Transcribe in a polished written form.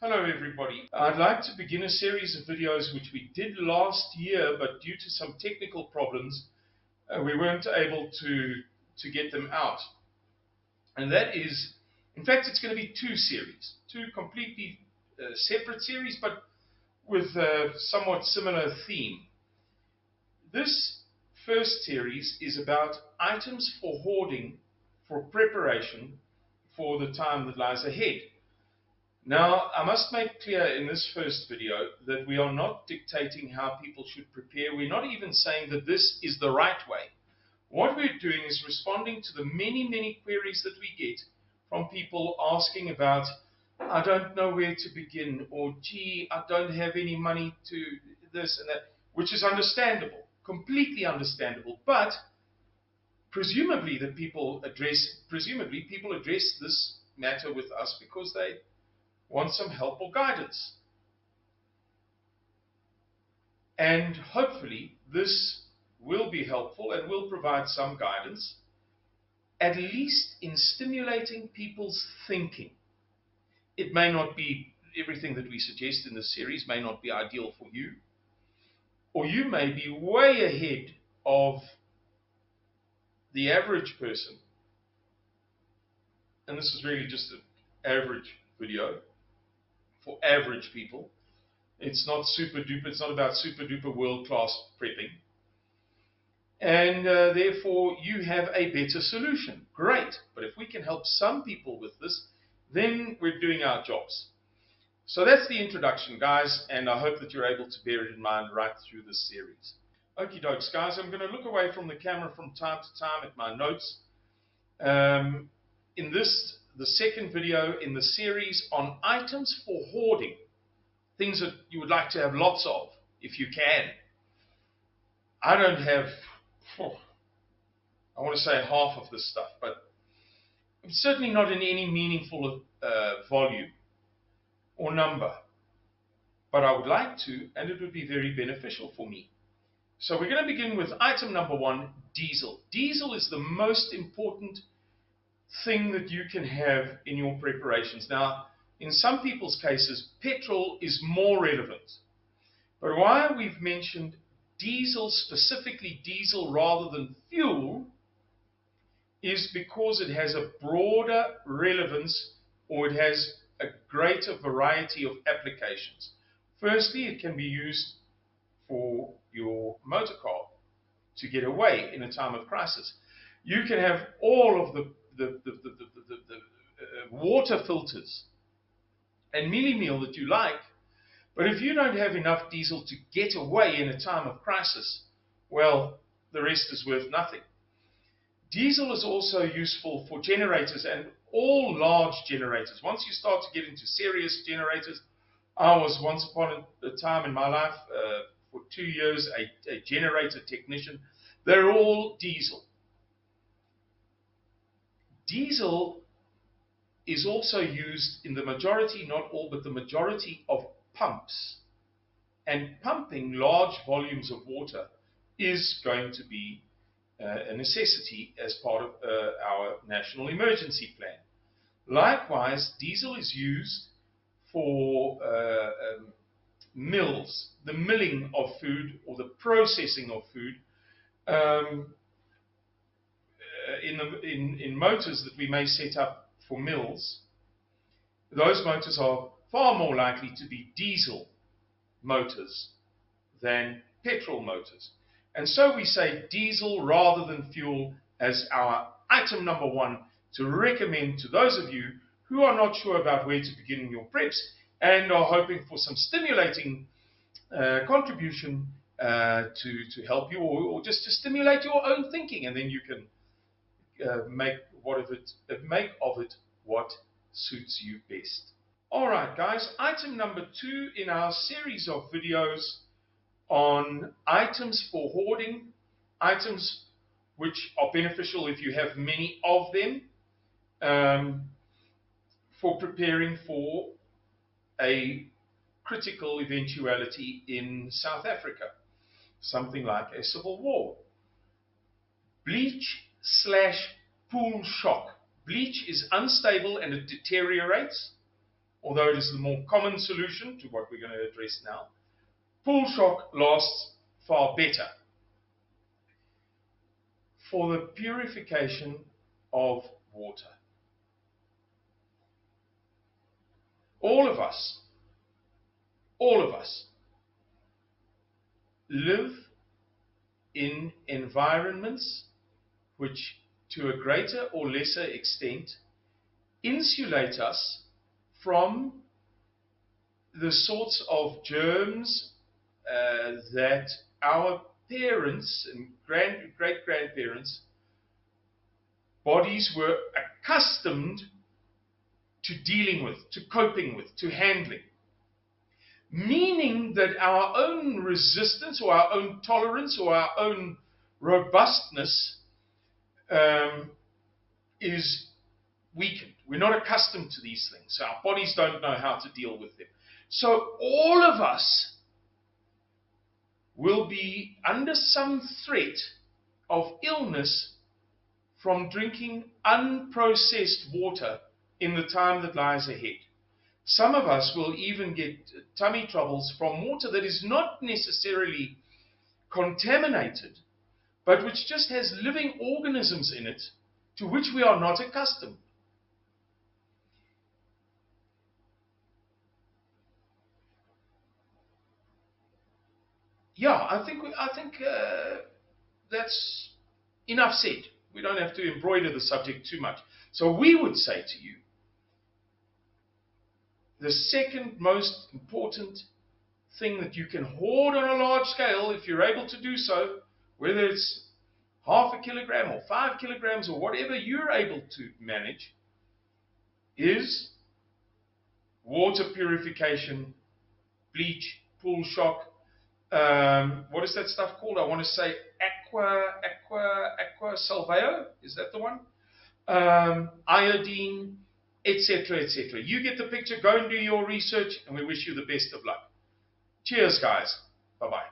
Hello everybody. I'd like to begin a series of videos which we did last year, but due to some technical problems, we weren't able to get them out. And that is, in fact, it's going to be two series, two completely separate series, but with a somewhat similar theme. This first series is about items for hoarding for preparation for the time that lies ahead. Now, I must make clear in this first video that we are not dictating how people should prepare. We're not even saying that this is the right way. What we're doing is responding to the many queries that we get from people asking about, I don't know where to begin, or gee, I don't have any money to this and that, which is understandable, completely understandable. But presumably people address this matter with us because they want some help or guidance. And hopefully this will be helpful and will provide some guidance, at least in stimulating people's thinking. It may not be everything that we suggest in this series, may not be ideal for you, or you may be way ahead of the average person. And this is really just an average video for average people. It's not super duper, it's not about super duper world-class prepping. And therefore you have a better solution. Great. But if we can help some people with this, then we're doing our jobs. So that's the introduction, guys, and I hope that you're able to bear it in mind right through this series. Okie dokes, guys, I'm going to look away from the camera from time to time at my notes. In this, the second video in the series on items for hoarding, things that you would like to have lots of, if you can. I don't have, I want to say half of this stuff, but certainly not in any meaningful volume or number. But I would like to, and it would be very beneficial for me. So we're going to begin with item number one, diesel. Diesel is the most important thing that you can have in your preparations. Now, in some people's cases, petrol is more relevant. But why we've mentioned diesel, specifically diesel rather than fuel, is because it has a broader relevance, or it has a greater variety of applications. Firstly, it can be used for your motor car to get away in a time of crisis. You can have all of the water filters and mealie meal that you like, but if you don't have enough diesel to get away in a time of crisis, well, the rest is worth nothing. Diesel is also useful for generators, and all large generators. Once you start to get into serious generators, I was once upon a time in my life, for 2 years, a generator technician. They're all diesel. Diesel is also used in the majority, not all, but the majority of pumps. And pumping large volumes of water is going to be a necessity as part of our national emergency plan. Likewise, diesel is used for mills, the milling of food or the processing of food in motors that we may set up for mills. Those motors are far more likely to be diesel motors than petrol motors. And so we say diesel rather than fuel as our item number one to recommend to those of you who are not sure about where to begin in your preps and are hoping for some stimulating contribution to help you, or just to stimulate your own thinking, and then you can make of it what suits you best. Alright guys, item number two in our series of videos on items for hoarding, items which are beneficial if you have many of them, for preparing for a critical eventuality in South Africa, something like a civil war. Bleach / pool shock. Bleach is unstable and it deteriorates. although it is the more common solution to what we're going to address now, pool shock lasts far better for the purification of water. All of us live in environments which, to a greater or lesser extent, insulate us from the sorts of germs that our parents and great-grandparents' bodies were accustomed to dealing with, to coping with, to handling. Meaning that our own resistance or our own tolerance or our own robustness is weakened. We're not accustomed to these things. So our bodies don't know how to deal with them. So all of us will be under some threat of illness from drinking unprocessed water in the time that lies ahead. Some of us will even get tummy troubles from water that is not necessarily contaminated, but which just has living organisms in it to which we are not accustomed. Yeah, I think that's enough said. We don't have to embroider the subject too much. So we would say to you, the second most important thing that you can hoard on a large scale, if you're able to do so, whether it's half a kilogram or 5 kilograms or whatever you're able to manage, is water purification, bleach, pool shock. What is that stuff called? I want to say aqua salveo. Is that the one? Iodine, etc., etc. You get the picture. Go and do your research, and we wish you the best of luck. Cheers, guys. Bye-bye.